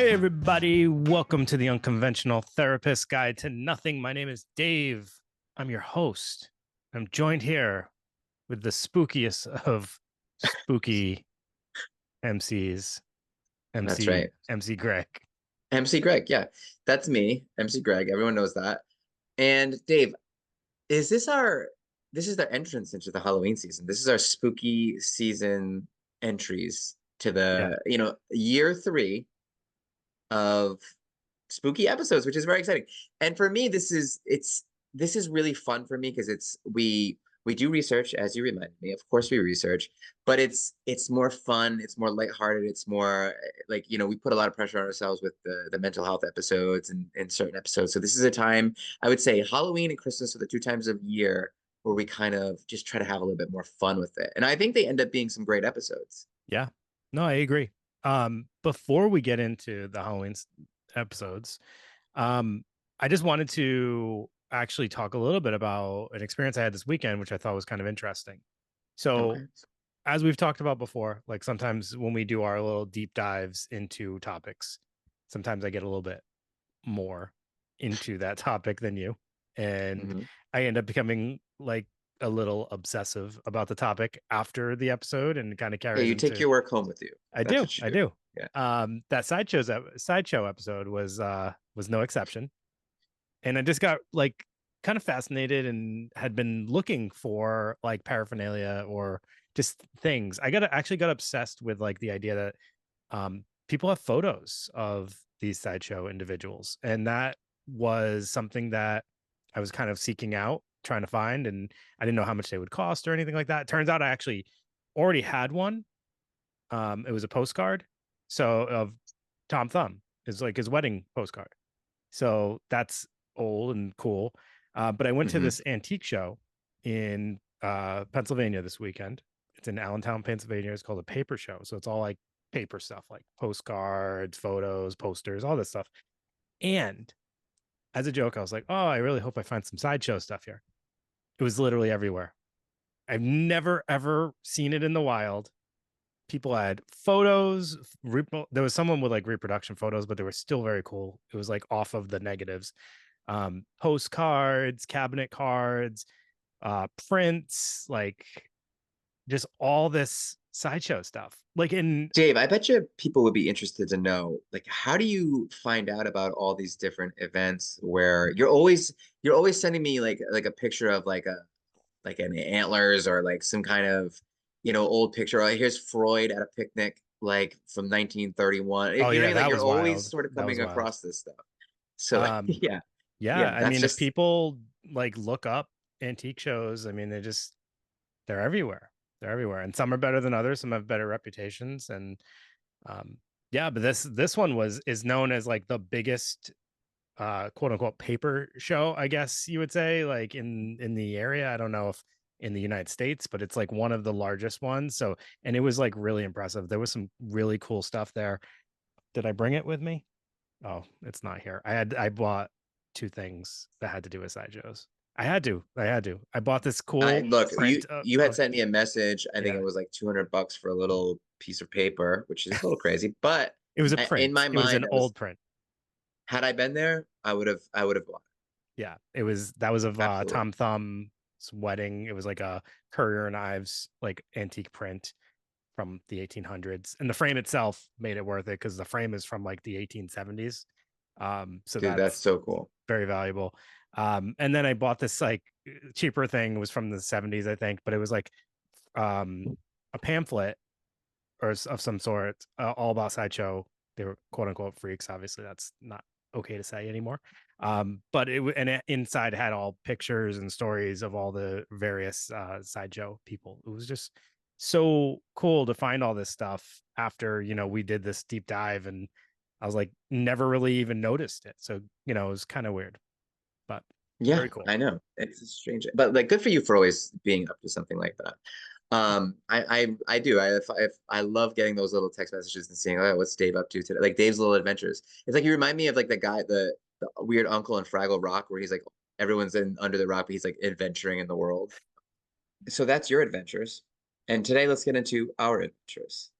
Hey, everybody. Welcome to the Unconventional Therapist Guide to Nothing. My name is Dave. I'm your host. I'm joined here with the spookiest of spooky MCs, That's right. MC Greg. MC Greg. Yeah, that's me. MC Greg. Everyone knows that. And Dave, is this is our entrance into the Halloween season. This is our spooky season entries to Yeah. year three of spooky episodes, which is very exciting. And for me, this is really fun for me because we do research, as you reminded me. Of course, we research, but it's more fun. It's more lighthearted. It's more like we put a lot of pressure on ourselves with the mental health episodes and certain episodes. So this is a time I would say Halloween and Christmas are the two times of year where we kind of just try to have a little bit more fun with it. And I think they end up being some great episodes. Yeah. No, I agree. Before we get into the Halloween episodes, um, I just wanted to actually talk a little bit about an experience I had this weekend, which I thought was kind of interesting. So, Okay. as we've talked about before, like sometimes when we do our little deep dives into topics, sometimes I get a little bit more into that topic than you. And Hmm. I end up becoming like a little obsessive about the topic after the episode and kind of Yeah, carries you take into your work home with you. I That's do. what you I do. do. Yeah. That sideshow episode was no exception. And I just got like kind of fascinated and had been looking for like paraphernalia or just things. Actually got obsessed with like the idea that people have photos of these sideshow individuals, and that was something that I was kind of seeking out, trying to find, and I didn't know how much they would cost or anything like that. It turns out I actually already had one. It was a postcard, so of Tom Thumb is like his wedding postcard. So that's old and cool. But I went to Hmm. this antique show in Pennsylvania this weekend. It's in Allentown, Pennsylvania. It's called a paper show. So it's all like paper stuff, like postcards, photos, posters, all this stuff. And as a joke, I was like, oh, I really hope I find some sideshow stuff here. It was literally everywhere. I've never, ever seen it in the wild. People had photos. There was someone with like reproduction photos, but they were still very cool. It was like off of the negatives. Postcards, cabinet cards, prints, like just all this sideshow stuff. Like in Dave, I bet you people would be interested to know, like, how do you find out about all these different events where you're always sending me like a picture of like an antlers or like some kind of old picture. Like, here's Freud at a picnic like from 1931. oh You know what I yeah, mean? Like that you're was always wild. sort of That was coming wild. across this stuff. So Um, yeah, yeah, yeah, I that's mean, if just people like look up antique shows, I mean, they're everywhere. They're everywhere, and some are better than others. Some have better reputations, and um, yeah. But this one is known as like the biggest quote unquote paper show, I guess you would say, like in the area. I don't know if in the United States, but it's like one of the largest ones. So, and it was like really impressive. There was some really cool stuff there. Did I bring it with me? Oh, it's not here. I bought two things that had to do with sideshows. I had to. I bought this I cool look, print you had sent me a message. I think it yeah. was like $200 for a little piece of paper, which is a little crazy. But It was a in print. my It was an mind, I was old print. had I been there, I would have bought Yeah, it was that was of it. Absolutely. Tom Thumb's wedding. It was like a Courier and Ives like antique print from the 1800s, and the frame itself made it worth it because the frame is from like the 1870s. So Dude, that's that's so cool. very valuable. And then I bought this like cheaper thing. It was from the 70s, I think, but it was like um a pamphlet or of some sort, all about sideshow. They were quote unquote freaks. Obviously, that's not okay to say anymore. But inside had all pictures and stories of all the various sideshow people. It was just so cool to find all this stuff after we did this deep dive, and I was like never really even noticed it. So it was kind of weird, but Yeah, very cool. I know. It's strange, but like good for you for always being up to something like that. I do. I love getting those little text messages and seeing, oh, what's Dave up to today? Like Dave's little adventures. It's like you remind me of like the guy, the weird uncle in Fraggle Rock, where he's like everyone's in under the rock, but he's like adventuring in the world. So that's your adventures. And today let's get into our adventures.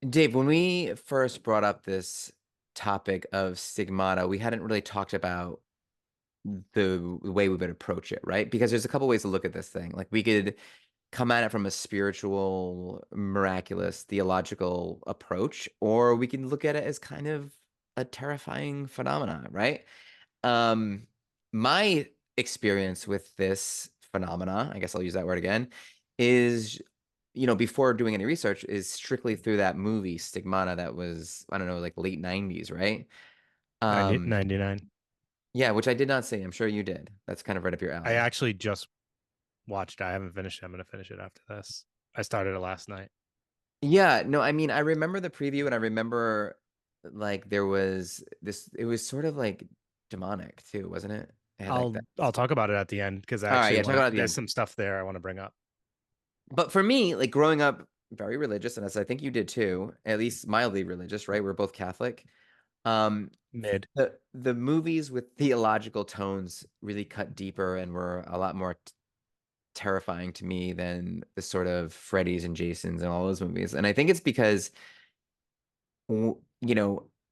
Dave, when we first brought up this topic of stigmata, we hadn't really talked about the way we would approach it, right? Because there's a couple ways to look at this thing. Like we could come at it from a spiritual, miraculous, theological approach, or we can look at it as kind of a terrifying phenomena, right? Um, my experience with this phenomena, I guess I'll use that word again, is before doing any research, is strictly through that movie Stigmata that was, I don't know, like late 90s, right? 90, Um, 99. yeah, which I did not see. I'm sure you did. That's kind of right up your I alley. actually just watched it. I haven't finished it. I'm going to finish it after this. I started it last night. Yeah, no, I mean, I remember the preview and I remember like there was this, it was sort of like demonic too, wasn't it? It had like that. I'll talk about it at the end because I All right, actually yeah, talk want to. about it at the There's end. some stuff there I want to bring up. But for me, like growing up very religious, and as I think you did too, at least mildly religious, right? We're both Catholic. Um, Mid. the movies with theological tones really cut deeper and were a lot more terrifying to me than the sort of Freddy's and Jason's and all those movies. And I think it's because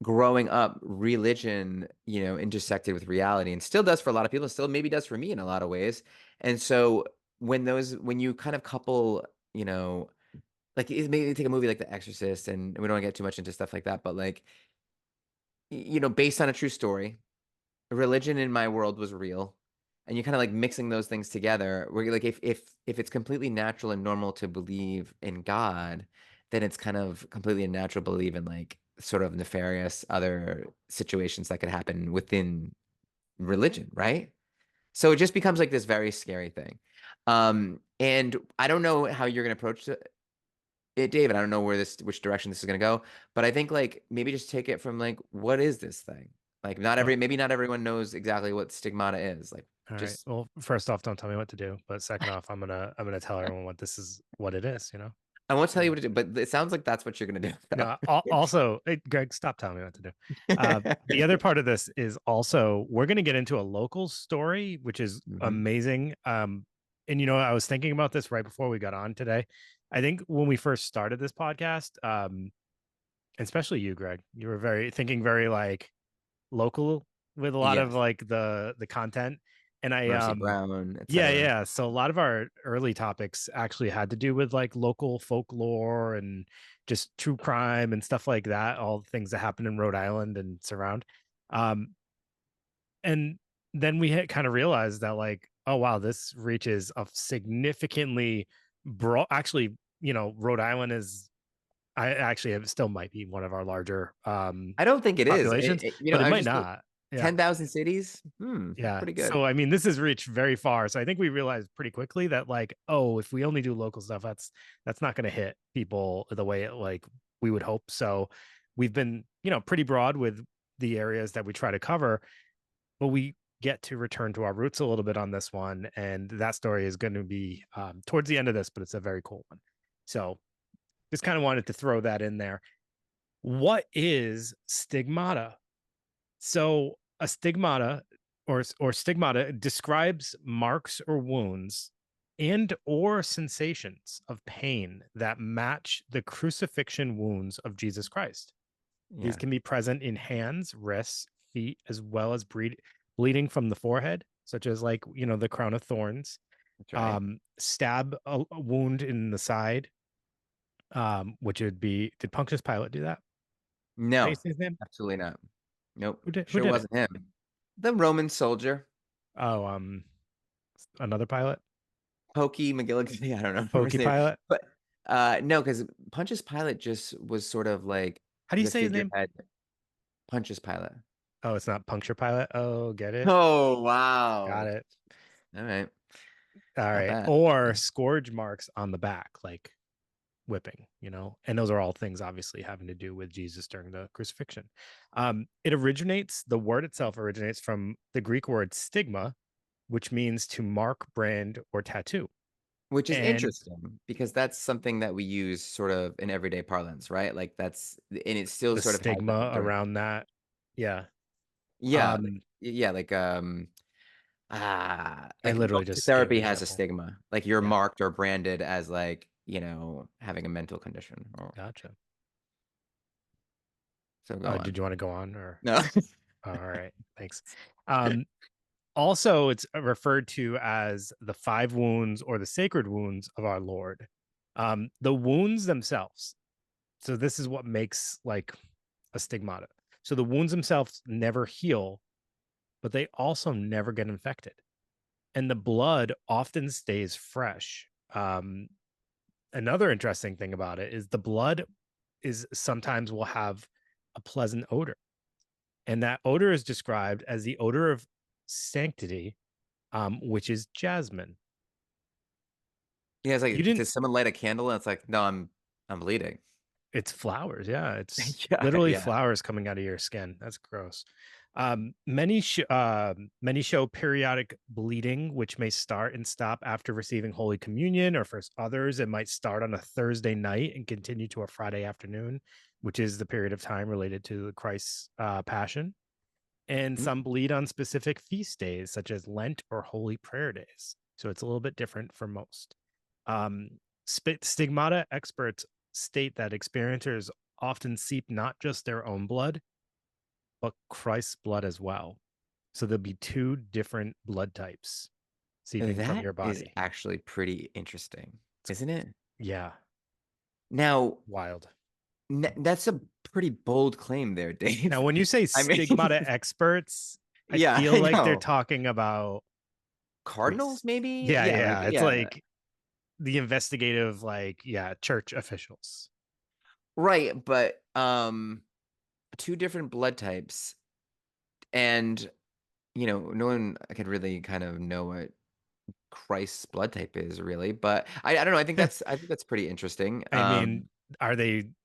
growing up, religion, intersected with reality and still does for a lot of people, still maybe does for me in a lot of ways. And so when you kind of couple, like maybe take a movie like The Exorcist, and we don't get too much into stuff like that, but like, based on a true story, religion in my world was real. And you're kind of like mixing those things together. Where like if it's completely natural and normal to believe in God, then it's kind of completely unnatural to believe in like sort of nefarious other situations that could happen within religion, right? So it just becomes like this very scary thing. And I don't know how you're gonna approach it, David. I don't know which direction this is gonna go, but I think like maybe just take it from like, what is this thing? Like Oh, maybe not everyone knows exactly what stigmata is. Like all right. just Well, first off, don't tell me what to do. But second off, I'm gonna tell everyone what it is. I won't tell you Uh, what to do, but it sounds like that's what you're gonna do though. no. Also, hey, Greg, stop telling me what to do. The other part of this is also we're gonna get into a local story, which is Mhm. amazing. And I was thinking about this right before we got on today. I think when we first started this podcast, especially you, Greg, you were very like local with a lot of Yes, like the content. And I Mercy Brown, yeah, etc. yeah. So a lot of our early topics actually had to do with like local folklore and just true crime and stuff like that, all the things that happen in Rhode Island and surround. Um and then we had kind of realized that like, oh wow, this reaches a significantly broad actually, Rhode Island is I actually it still might be one of our larger I don't think it is. populations, but it I was might just not. Yeah. 10,000 cities. Yeah. Pretty good. So I mean, this has reached very far. So I think we realized pretty quickly that like, oh, if we only do local stuff, that's not going to hit people the way like we would hope. So we've been, pretty broad with the areas that we try to cover, but we get to return to our roots a little bit on this one. And that story is going to be towards the end of this, but it's a very cool one. So just kind of wanted to throw that in there. What is stigmata? So a stigmata or stigmata describes marks or wounds and or sensations of pain that match the crucifixion wounds of Jesus Christ. These Yeah, can be present in hands, wrists, feet, as well as bleeding from the forehead, such as like, the crown of thorns, that's right. stab a wound in the side, which would be, did Punctius Pilate do that? How do you No, say his name? absolutely not. Nope, Who sure did it? wasn't him. The Roman soldier, Oh, another pilot, Pokey McGillicuddy. I don't know remember his Pokey name, pilot. but no, because Pontius Pilate just was sort of like How do you the say his name? figurehead. Pontius Pilate. Oh, it's not puncture pilot. Oh, get it? Oh Got wow! it. All right, All not right. bad. Or scourge marks on the back, like whipping, and those are all things obviously having to do with Jesus during the crucifixion. The word itself originates from the Greek word stigma, which means to mark, brand, or tattoo. Which is And interesting because that's something that we use sort of in everyday parlance, right? Like and it still the sort of has that stigma enduring. around that, yeah. Yeah, Um, yeah, I like literally going to just gave an therapy has a example. stigma. Like you're Yeah, marked or branded as like, having a mental condition. Or gotcha. So go Did on. you want to go on or? No. All right, thanks. Um, Also, it's referred to as the five wounds or the sacred wounds of our Lord. The wounds themselves. So this is what makes like a stigmata. So the wounds themselves never heal, but they also never get infected, and the blood often stays fresh. Another interesting thing about it is the blood is sometimes will have a pleasant odor, and that odor is described as the odor of sanctity, which is jasmine. Yeah, it's You like, didn't does someone light a candle? And it's like, no, I'm bleeding. It's flowers, yeah, it's Yeah, literally yeah. flowers coming out of your skin. That's gross. Many show periodic bleeding, which may start and stop after receiving Holy Communion, or for others, it might start on a Thursday night and continue to a Friday afternoon, which is the period of time related to Christ's passion. And Mm. some bleed on specific feast days, such as Lent or Holy Prayer days. So it's a little bit different for most. Um, Stigmata experts state that experiencers often seep not just their own blood, but Christ's blood as well. So there'll be two different blood types seeping from That your is body. actually pretty interesting, It's, isn't it? yeah, Now, wild. that's a pretty bold claim there, Now, Dave. when you say I mean, stigmata experts, I yeah, feel I like they're know. talking about Cardinals, priests. maybe? Yeah, Yeah, like, yeah. It's yeah. like the investigative, like, yeah, church officials. Right, but two different blood types, and no one could really kind of know what Christ's blood type is really, but I don't know. I think that's pretty interesting. I mean,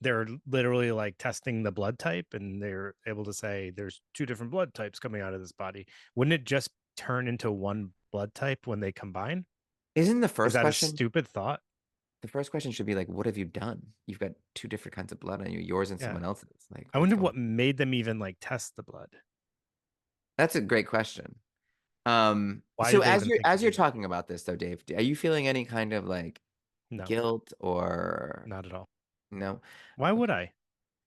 they're literally like testing the blood type and they're able to say there's two different blood types coming out of this body. Wouldn't it just turn into one blood type when they combine? Isn't the Is first that a question? stupid thought? The first question should be like, what have you done? You've got two different kinds of blood on you, yours and Yeah. someone else's. Like, I what's wonder going what on? made them even like test the blood. That's a great question. Why So did they as even you're think to as you're do that? talking about this though, Dave, are you feeling any kind of like No, guilt or not at all. no? Why would Okay. I?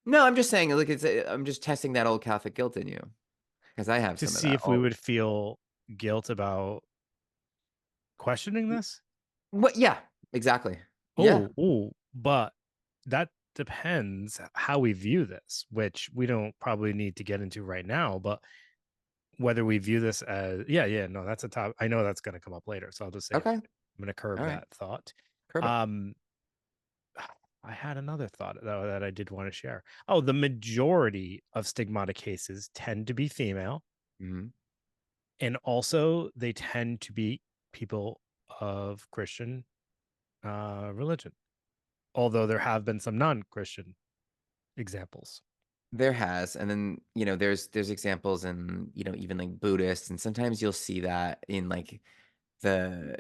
No, I'm just saying, like I'm just testing that old Catholic guilt in you because I have To some of see that if we always. would feel guilt about questioning this? What? Yeah, exactly. Yeah. But that depends how we view this, which we don't probably need to get into right now, but whether we view this as no, that's a top. I know that's going to come up later, so I'll just save it. Okay. I'm going to curb All right. that thought. Curb it. Um, I had another thought though that I did want to share. Oh, the majority of stigmata cases tend to be female, Mhm. and also they tend to be people of Christian religion. Although there have been some non-Christian examples. There has, and then there's examples in even like Buddhists, and sometimes you'll see that in like the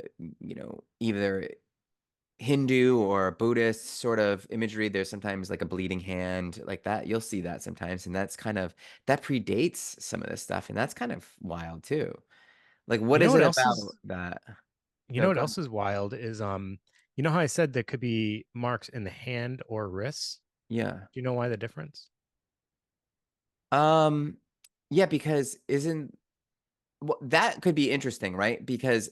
either Hindu or Buddhist sort of imagery. There's sometimes like a bleeding hand like that. You'll see that sometimes, and that predates some of this stuff, and that's kind of wild too. Like, You what know is what it else about is that? you know No, what go ahead. else is wild is you know how I said there could be marks in the hand or wrists? Yeah. Do you know why the difference? Um, yeah, because that could be interesting, right? Because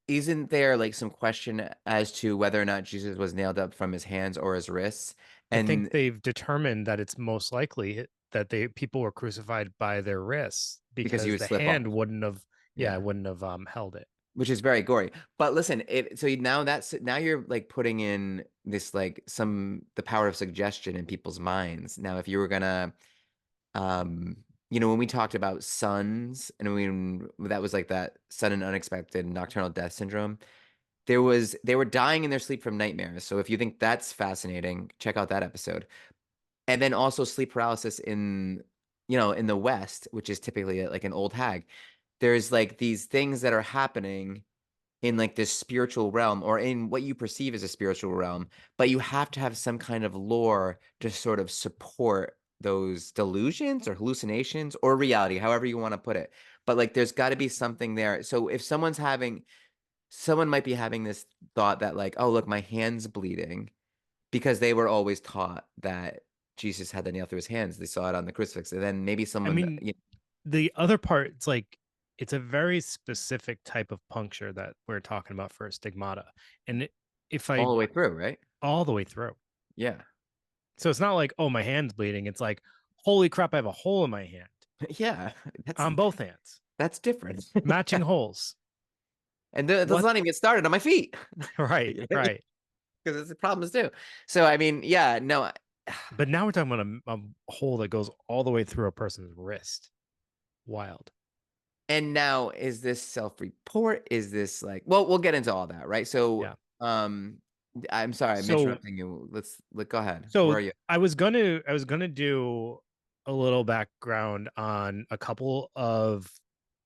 isn't there like some question as to whether or not Jesus was nailed up from his hands or his wrists? I think And they've determined that it's most likely that they people were crucified by their wrists because you because would the slip hand off. Yeah. wouldn't have held it. Which is very gory. But listen, now you're like putting in this like the power of suggestion in people's minds. Now, if you were gonna um when we talked about sons and when that was like that sudden unexpected nocturnal death syndrome, they were dying in their sleep from nightmares. So if you think that's fascinating, check out that episode. And then also sleep paralysis in the West, which is typically like an old hag. There's like these things that are happening in like this spiritual realm or in what you perceive as a spiritual realm, but you have to have some kind of lore to sort of support those delusions or hallucinations or reality, however you want to put it. But like there's got to be something there. So if someone might be having this thought that like, oh, look, my hand's bleeding because they were always taught that Jesus had the nail through his hands. They saw it on the crucifix. And then maybe I someone, mean, the other part, it's like it's a very specific type of puncture that we're talking about for a stigmata. And if I all the way through, right? all the way through. Yeah. So it's not like, oh, my hand's bleeding. It's like, holy crap, I have a hole in my hand Yeah. That's on both hands, that's different. matching holes. And let's What? not even get started on my feet. Right, right. Because it's the problems too. So I mean, yeah, no. But now we're talking about a hole that goes all the way through a person's wrist. Wild. And now is this self-report? Is this like, well, we'll get into all that, right? So Yeah. I'm sorry, I'm So interrupting you. Let go ahead. Where so are you? I was gonna do a little background on a couple of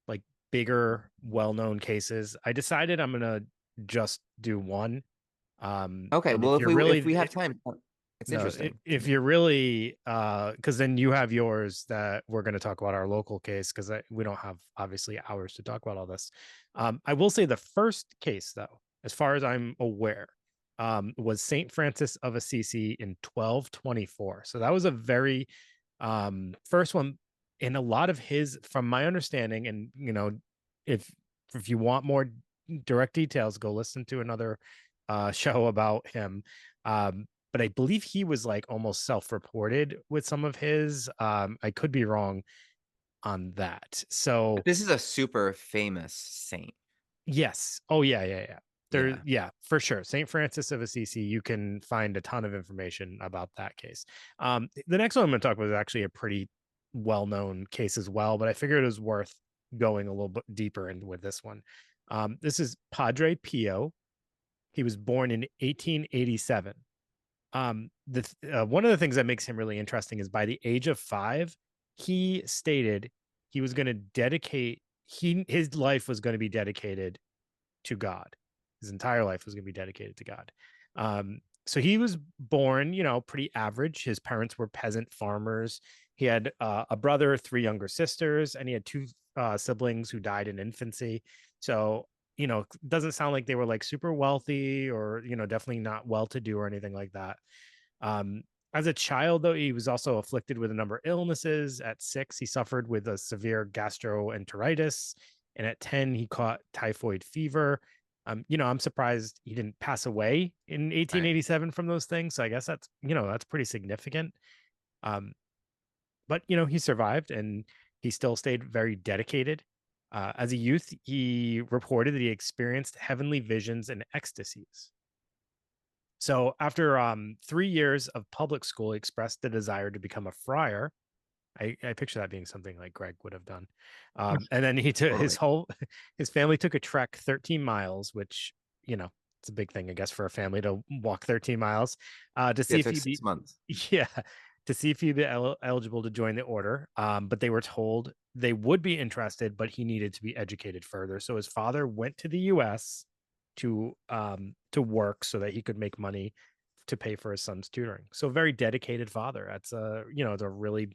like bigger, well-known cases. I decided I'm gonna just do one. Okay, And well, if you're if we really have time, it's no, interesting to if me. you're really because then you have yours that we're going to talk about our local case because we don't have obviously hours to talk about all this. I will say the first case though, as far as I'm aware, was Saint Francis of Assisi in 1224. So that was a very first one. In a lot of his, from my understanding, and if if you want more direct details, go listen to another show about him. But I believe he was like almost self-reported with some of his. I could be wrong on that. But So this is a super famous saint. yes. Oh yeah, yeah, yeah. There, Yeah. yeah, for sure. Saint Francis of Assisi, you can find a ton of information about that case. The next one I'm going to talk about is actually a pretty well-known case as well, but I figured it was worth going a little bit deeper in with this one. This is Padre Pio. He was born in 1887. The One of the things that makes him really interesting is by the age of 5, he stated he was going to dedicate his life was going to be dedicated to God. His entire life was going to be dedicated to God. So he was born, pretty average. His parents were peasant farmers. He had a brother, 3 younger sisters, and he had 2 siblings who died in infancy. So, doesn't sound like they were like super wealthy or, definitely not well to do or anything like that. Um, as a child, though, he was also afflicted with a number of illnesses. At 6, he suffered with a severe gastroenteritis. And at 10, he caught typhoid fever. I'm surprised he didn't pass away in Right. 1887 from those things. So I guess that's pretty significant. Um, but he survived and he still stayed very dedicated. As a youth, he reported that he experienced heavenly visions and ecstasies. So after 3 years of public school, he expressed the desire to become a friar. I picture that being something like Greg would have done. And then he took Totally. his family took a trek 13 miles, which, it's a big thing, I guess, for a family to walk 13 miles to Yeah, see it if took he'd be, 6 months. yeah, to see if he'd be eligible to join the order. But they were told they would be interested, but he needed to be educated further. So his father went to the US to work so that he could make money to pay for his son's tutoring. So very dedicated father. That's it's a really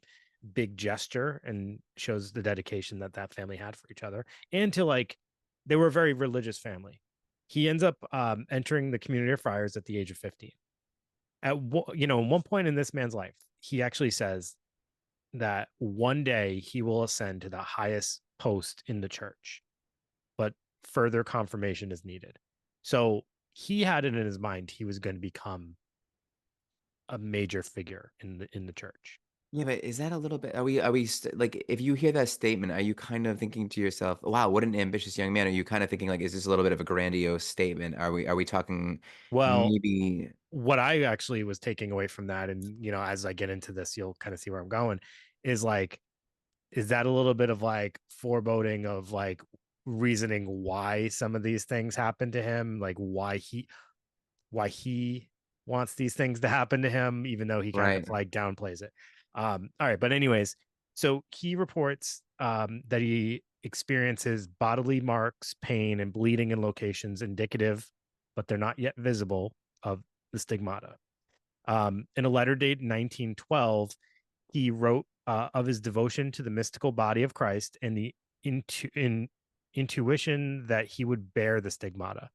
big gesture and shows the dedication that that family had for each other and to like they were a very religious family. He ends up entering the community of friars at the age of 15. One point in this man's life, he actually says that one day he will ascend to the highest post in the church, but further confirmation is needed. So he had it in his mind he was going to become a major figure in the church. Yeah, but is that a little bit, like, if you hear that statement, are you kind of thinking to yourself, wow, what an ambitious young man? Are you kind of thinking like, is this a little bit of a grandiose statement? Are we talking Well, maybe what I actually was taking away from that, and as I get into this, you'll kind of see where I'm going, is like, is that a little bit of like foreboding of like reasoning why some of these things happen to him, like why he wants these things to happen to him, even though he kind right? of like downplays it. All right, but anyways, so he reports that he experiences bodily marks, pain, and bleeding in locations indicative, but they're not yet visible, of the stigmata. In a letter dated 1912, he wrote of his devotion to the mystical body of Christ and the intuition that he would bear the stigmata.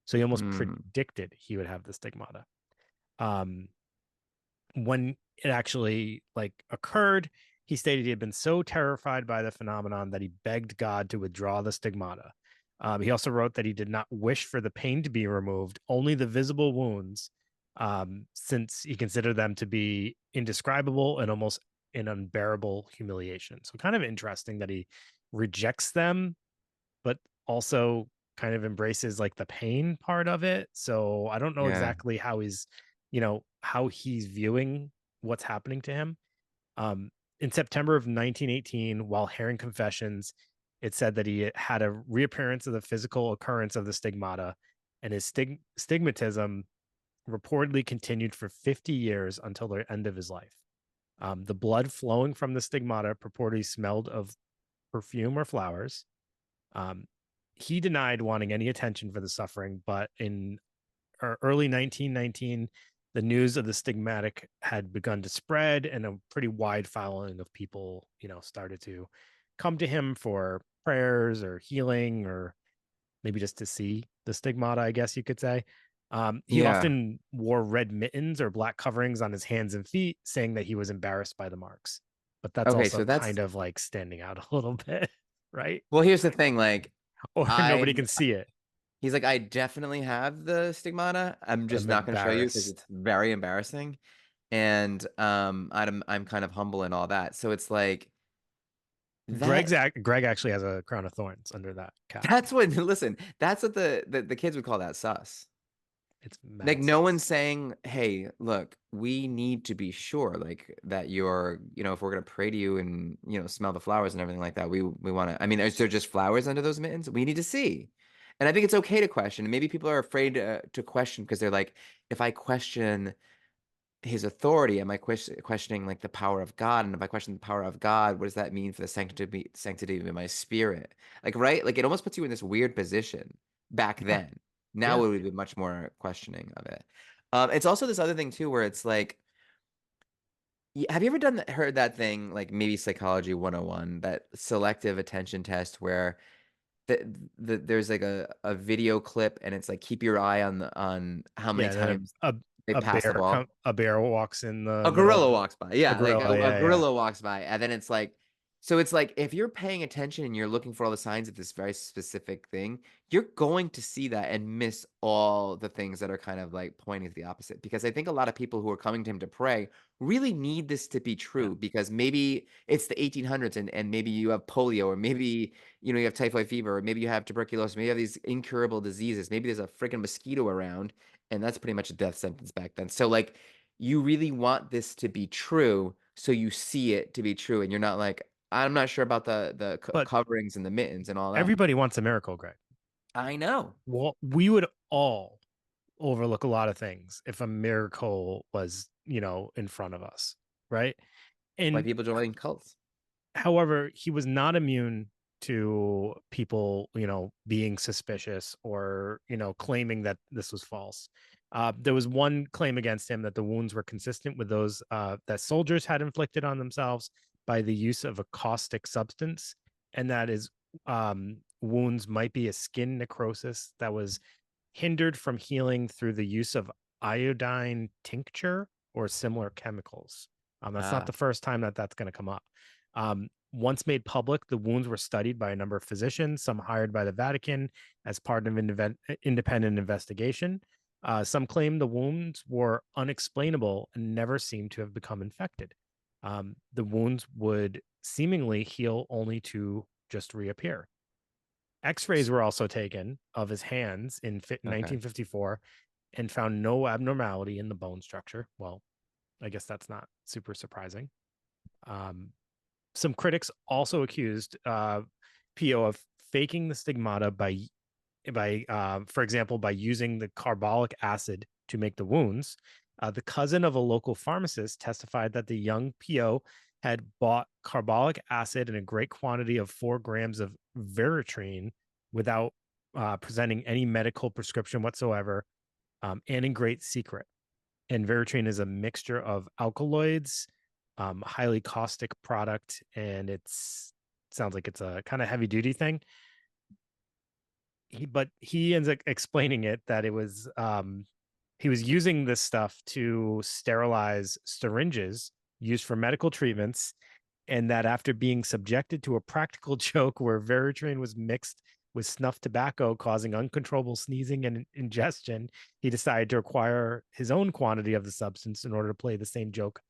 So he almost Hmm. predicted he would have the stigmata. Um, when it actually like occurred, he stated he had been so terrified by the phenomenon that he begged God to withdraw the stigmata. He also wrote that he did not wish for the pain to be removed, only the visible wounds, since he considered them to be indescribable and almost an unbearable humiliation. So, kind of interesting that he rejects them, but also kind of embraces like the pain part of it. So I don't know Yeah. exactly how he's, how he's viewing what's happening to him. Um, in September of 1918, while hearing confessions, it said that he had a reappearance of the physical occurrence of the stigmata, and his stigmatism reportedly continued for 50 years until the end of his life. The blood flowing from the stigmata purportedly smelled of perfume or flowers. um, he denied wanting any attention for the suffering, but in early 1919, the news of the stigmatic had begun to spread, and a pretty wide following of people, started to come to him for prayers or healing, or maybe just to see the stigmata, I guess you could say. He Yeah. often wore red mittens or black coverings on his hands and feet, saying that he was embarrassed by the marks. But that's Okay, also so kind that's of like standing out a little bit, right? well, here's the thing, like Or nobody I'm can see it. he's like, I definitely have the stigmata. I'm But just I'm not going to show you because embarrassed. it's very embarrassing. And I'm kind of humble and all that. So it's like that Greg actually has a crown of thorns under that cap. that's what listen, that's what the kids would call that sus. It's Like mad no one's sus. saying, "Hey, look, we need to be sure like that you're, if we're going to pray to you and, smell the flowers and everything like that, we want to I mean, is there just flowers under those mittens? We need to see." And I think it's okay to question. Maybe people are afraid to question because they're like, if I question his authority, am I questioning like the power of God? And if I question the power of God, what does that mean for the sanctity of my spirit? Like, right? Like it almost puts you in this weird position back Yeah. then. Now Yeah. it would be much more questioning of it. It's also this other thing too, where it's like, have you ever heard that thing, like maybe Psychology 101, that selective attention test where there's like a video clip and it's like keep your eye on how many Yeah. And then times they a pass the bear ball. a bear walks in the A middle of gorilla walks by. a Yeah, like gorilla. a Yeah. Yeah. gorilla walks by, and then it's like, so it's like if you're paying attention and you're looking for all the signs of this very specific thing, you're going to see that and miss all the things that are kind of like pointing to the opposite. Because I think a lot of people who are coming to him to pray really need this to be Yeah. true because maybe it's the 1800s and maybe you have polio or maybe you have typhoid fever or maybe you have tuberculosis, maybe you have these incurable diseases, maybe there's a freaking mosquito around, and that's pretty much a death sentence back then. So like you really want this to be true, so you see it to be true, and you're not like, I'm not sure about the But coverings and the mittens and all that. everybody wants a miracle, Greg. I know. Well, we would all overlook a lot of things if a miracle was, in front of us, right? Why And people join cults. however, he was not immune to people, being suspicious or, claiming that this was false. There was one claim against him that the wounds were consistent with those that soldiers had inflicted on themselves by the use of a caustic substance, and that his wounds might be a skin necrosis that was hindered from healing through the use of iodine tincture or similar chemicals. That's not Ah, the first time that that's going to come up. Once made public, the wounds were studied by a number of physicians, some hired by the Vatican as part of an independent investigation. Some claim the wounds were unexplainable and never seemed to have become infected. The wounds would seemingly heal only to just reappear. X-rays were also taken of his hands in okay. 1954 and found no abnormality in the bone structure. Well, I guess that's not super surprising. Um, some critics also accused Pio of faking the stigmata for example, by using the carbolic acid to make the wounds. The cousin of a local pharmacist testified that the young Pio had bought carbolic acid in a great quantity of 4 grams of Veritrine without presenting any medical prescription whatsoever, and in great secret. And Veritrine is a mixture of alkaloids, highly caustic product, and it's sounds like it's a kind of heavy duty thing. But he ends up explaining it that it was he was using this stuff to sterilize syringes used for medical treatments, and that after being subjected to a practical joke where Veritrin was mixed with snuff tobacco causing uncontrollable sneezing and ingestion, he decided to acquire his own quantity of the substance in order to play the same joke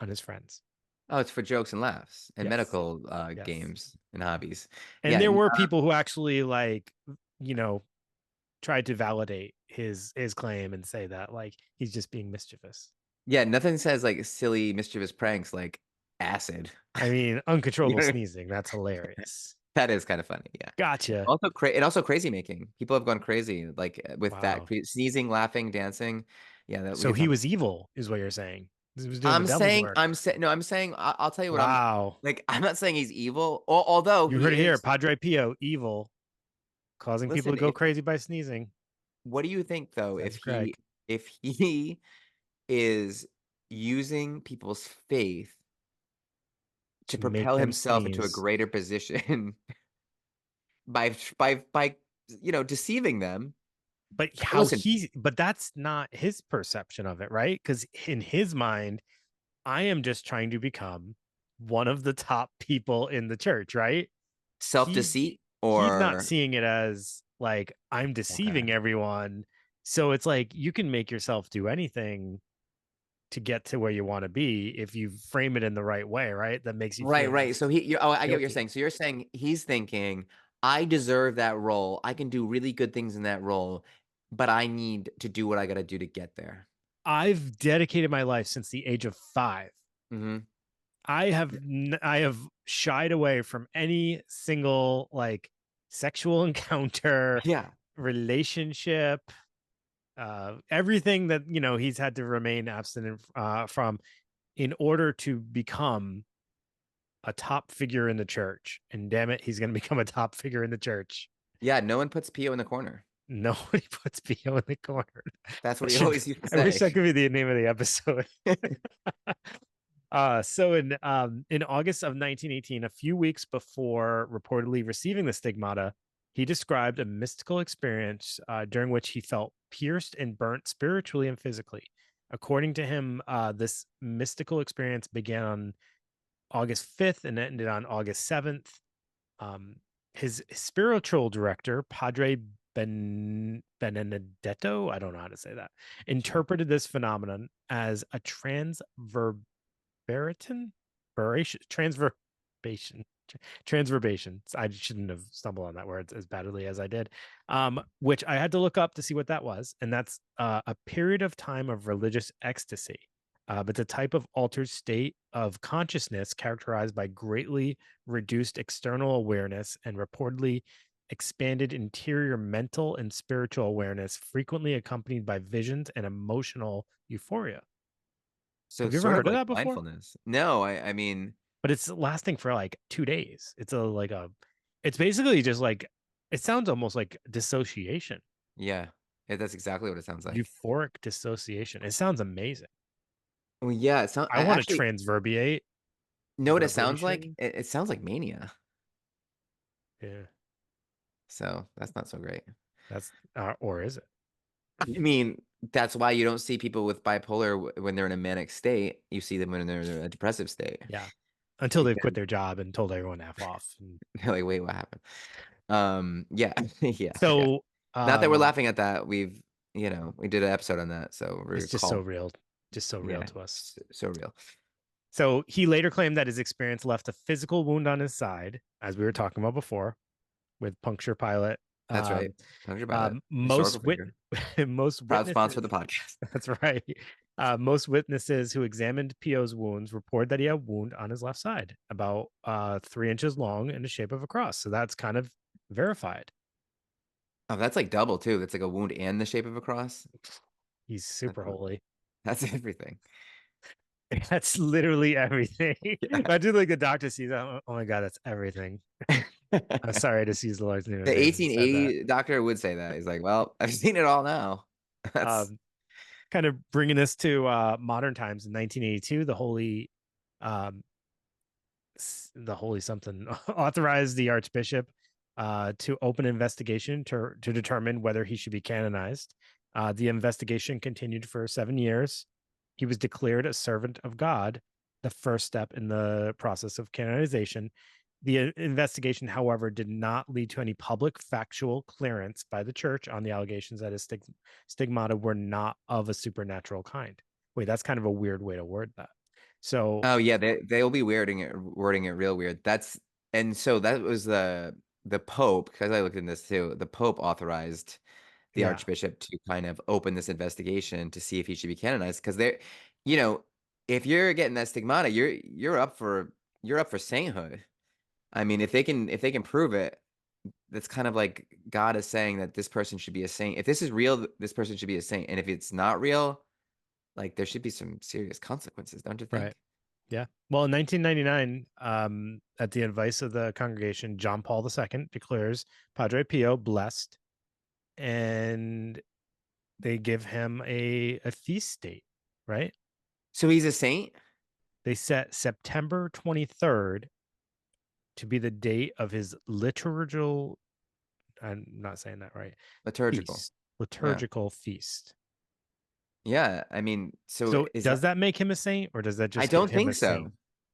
on his friends. Oh, it's for jokes and laughs and Yes. medical Yes. games and hobbies. And Yeah, there were people who actually like, you know, tried to validate his claim and say that like he's just being mischievous. yeah, nothing says like silly, mischievous pranks like acid. I mean, You uncontrollable know, sneezing, that's hilarious. that is kind of funny. Yeah. Gotcha. Also, and also crazy making. People have gone crazy like with that Wow. sneezing, laughing, dancing. Yeah, that we So could he talk. was evil, is what you're saying. He was doing the devil's work. I'm saying, no, I'm saying, I'll tell you what I'm Wow. like. I'm not saying he's evil, although You he heard it here. is. Padre Pio, evil, causing people to Listen, go if crazy by sneezing. what do you think though, Says Greg. if he is using people's faith to To make propel them himself into a sneeze. greater position by deceiving them? But how Listen, he, but that's not his perception of it, right? Because in his mind, I am just trying to become one of the top people in the church, right? He's self-deceit he's not or seeing it as like I'm okay. deceiving everyone. So it's like you can make yourself do anything to get to where you want to be if you frame it in the right way, right? That makes you Right, feel right. less So oh, I get what you're guilty. saying. So you're saying he's thinking, I deserve that role. I can do really good things in that role, but I need to do what I got to do to get there. I've dedicated my life since the age of 5. Hmm. I have shied away from any single like sexual encounter, Yeah. relationship, everything that he's had to remain abstinent from in order to become a top figure in the church. And damn it, he's going to become a top figure in the church. Yeah. No one puts Pio in the corner. Nobody puts Bo in the corner. That's what That he should. always used to I wish say. that could be the name of the episode. So in August of 1918, a few weeks before reportedly receiving the stigmata, he described a mystical experience during which he felt pierced and burnt spiritually and physically. According to him, this mystical experience began on August 5th and ended on August 7th. Um, his spiritual director, Padre Benedetto, I don't know how to say that, Sure. interpreted this phenomenon as a transverbation, transverbation, transverbation. I shouldn't have stumbled on that word as badly as I did, which I had to look up to see what that was. And that's a period of time of religious ecstasy. But the type of altered state of consciousness characterized by greatly reduced external awareness and reportedly expanded interior mental and spiritual awareness, frequently accompanied by visions and emotional euphoria. So Have you ever sort of heard of like that before? mindfulness. No, I mean, But it's lasting for like 2 days. It's basically just like, it sounds almost like dissociation, yeah, that's exactly what it sounds like. euphoric dissociation. It sounds amazing. Well, yeah, it sounds I want to actually, transverbiate, know what it sounds like? verbration. It sounds like mania. Yeah, So that's not so great. or is it? I mean, that's why you don't see people with bipolar when they're in a manic state. You see them when they're in a depressive state. Yeah. Until they've quit Because their job and told everyone to F off. And they're like, wait, what happened? Yeah, yeah, yeah. so Not that we're laughing at that. We did an episode on that, so it's we're just so called, real, just so real yeah, to us. so real. So he later claimed that his experience left a physical wound on his side, as we were talking about before, with puncture pilot. That's right. Um, Talking about it. Historical most figure. most Proud sponsor of witnesses. the podcast. That's right. Most witnesses who examined Pio's wounds report that he had a wound on his left side, about 3 inches long in the shape of a cross. So that's kind of verified. Oh, that's like double too. That's like a wound and the shape of a cross. He's That's super holy. that's everything. That's literally everything. Yeah. Imagine like the doctor sees that. Oh my god, that's everything. I'm The sorry to seize the Lord's name in vain. He said that. 1880 doctor would say that. He's like, well, I've seen it all now. That's Um, Kind of bringing us to modern times in 1982, um, the holy something authorized the archbishop to open an investigation to determine whether he should be canonized. The investigation continued for 7 years. He was declared a servant of God, the first step in the process of canonization. The investigation, however, did not lead to any public factual clearance by the church on the allegations that his stigmata were not of a supernatural kind. Wait, that's kind of a weird way to word that. So, Oh yeah, they'll be wording it real weird. That's and so that was the Pope, because I looked in this too. The Pope authorized the yeah, Archbishop to kind of open this investigation to see if he should be canonized. Because they're, you know, if you're getting that stigmata, you're up for sainthood. I mean, if they can prove it, that's kind of like God is saying that this person should be a saint. If this is real, this person should be a saint. And if it's not real, like there should be some serious consequences, don't you right. think? Yeah. Well, in 1999, at the advice of the congregation, John Paul II declares Padre Pio blessed, and they give him a feast date, right? So he's a saint? They set September 23rd to be the date of his liturgical, I'm not saying that right, Liturgical. feast, Yeah. liturgical feast. Yeah. I mean, so So is does that that make him a saint, or does that I just give don't him think so.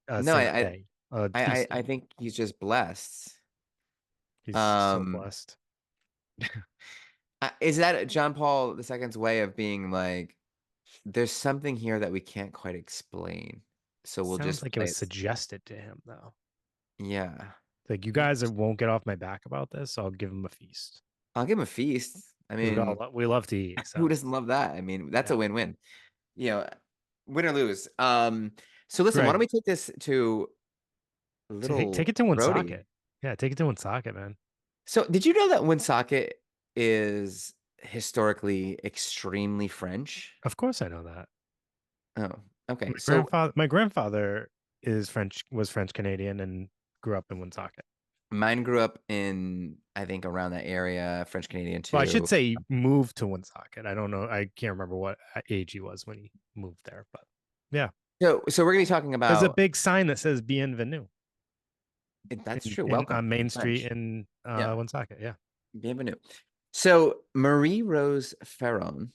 a No, saint day, a feast I day? think he's just blessed. He's so Um, blessed. is that John Paul II's way of being like, there's something here that we can't quite explain, so we'll Sounds just like it play was it. suggested to him, though. Yeah. Like, you guys Interesting. won't get off my back about this, so I'll give him a feast. I'll give him a feast. I mean, We love to eat, who so doesn't love that? I mean, that's a yeah. win-win. You know, win or lose. So listen, why don't Greg, we take this to take little it to Rhodey? Woonsocket. Yeah, take it to Woonsocket, man. So, did you know that Woonsocket is historically extremely French? Of course, I know that. Oh, okay. My grandfather was French Canadian and grew up in Woonsocket. Mine grew up in, I think, around that area, French Canadian Well, I should too. say he moved to Woonsocket. I don't know. I can't remember what age he was when he moved there, but yeah, So we're gonna be talking there's a about big sign that says "Bienvenue" that's in true. in Welcome on in Main Street French. in Yeah, Woonsocket. Yeah, bienvenue. So Marie Rose Ferron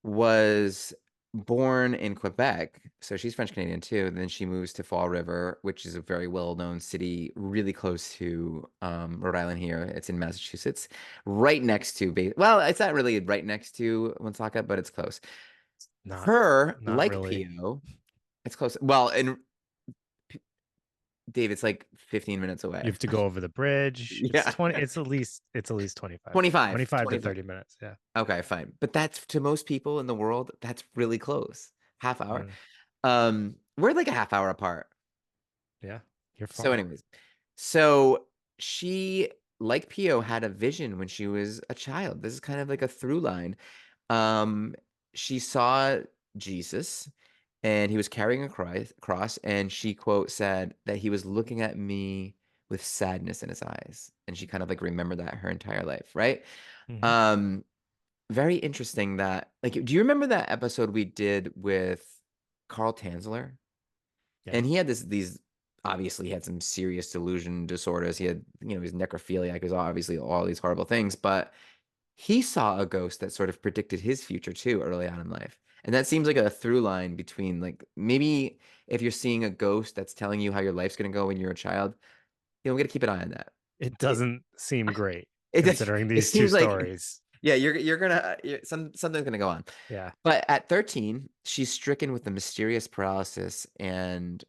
was born in Quebec, so she's French Canadian too. Then she moves to Fall River, which is a very well-known city, really close to Rhode Island here. It's in Massachusetts, right next to, well, it's not really right next to Woonsocket, but it's close. not Her, not like really. Pio, it's close. Well, and Dave, it's like 15 minutes You away. have to go over the bridge. It's Yeah, 20. It's at least 25, 25, 25 to 25. 30 minutes. Yeah. Okay, fine. But that's to most people in the world, that's really close. Half hour. Mm, We're like a half hour apart. yeah. You're So, far. anyways, so she, like Pio, had a vision when she was a child. This is kind of like a through line. Um, she saw Jesus and he was carrying a cross, and she, quote, said that he was looking at me with sadness in his eyes. And she kind of like remembered that her entire life, right? Hmm. Um, Very interesting that, like, do you remember that episode we did with Carl Tanzler? Yeah. And he had these obviously he had some serious delusion disorders. He had, he's necrophiliac, is obviously all these horrible things, but he saw a ghost that sort of predicted his future too early on in life. And that seems like a through line between, like, maybe if you're seeing a ghost that's telling you how your life's going to go when you're a child, we got to keep an eye on that. It It, doesn't seem great it, considering it these two seems like, stories. yeah, you're gonna something's gonna go on. Yeah. But at 13, she's stricken with the mysterious paralysis, and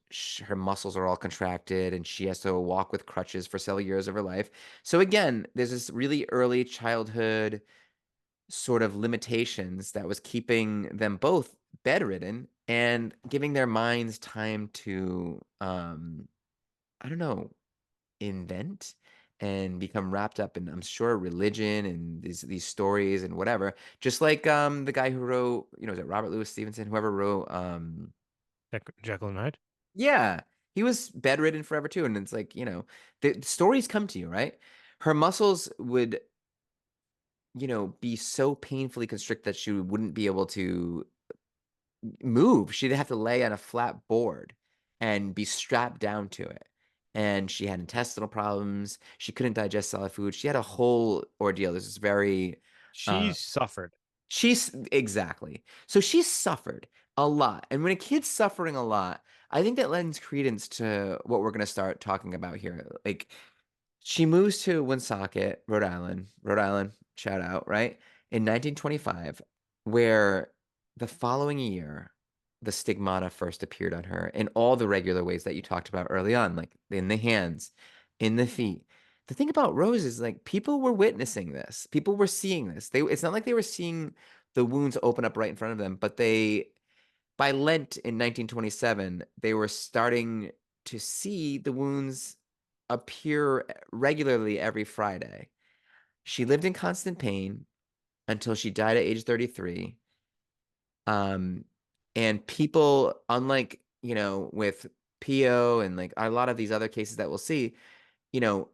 her muscles are all contracted, and she has to walk with crutches for several years of her life. So again, there's this really early childhood sort of limitations that was keeping them both bedridden and giving their minds time to, I don't know, invent and become wrapped up in, I'm sure, religion and these stories and whatever. Just like the guy who wrote, is it Robert Louis Stevenson, whoever wrote Jekyll and Hyde. yeah, he was bedridden forever too. And it's like, the stories come to you, right? Her muscles would, be so painfully constricted that she wouldn't be able to move. She'd have to lay on a flat board and be strapped down to it. And she had intestinal problems. She couldn't digest solid food. She had a whole ordeal. This is very, She uh, suffered. She's exactly. So she suffered a lot. And when a kid's suffering a lot, I think that lends credence to what we're going to start talking about here. Like she moves to Woonsocket, Rhode Island. Rhode Island, shout out, right? In 1925, where the following year, the stigmata first appeared on her in all the regular ways that you talked about early on, like in the hands, in the feet. The thing about Rose is like people were witnessing this. People were seeing this. It's not like they were seeing the wounds open up right in front of them, but they by Lent in 1927, they were starting to see the wounds appear regularly every Friday. She lived in constant pain until she died at age 33. Um, and people, unlike, with PO and like a lot of these other cases that we'll see, you know,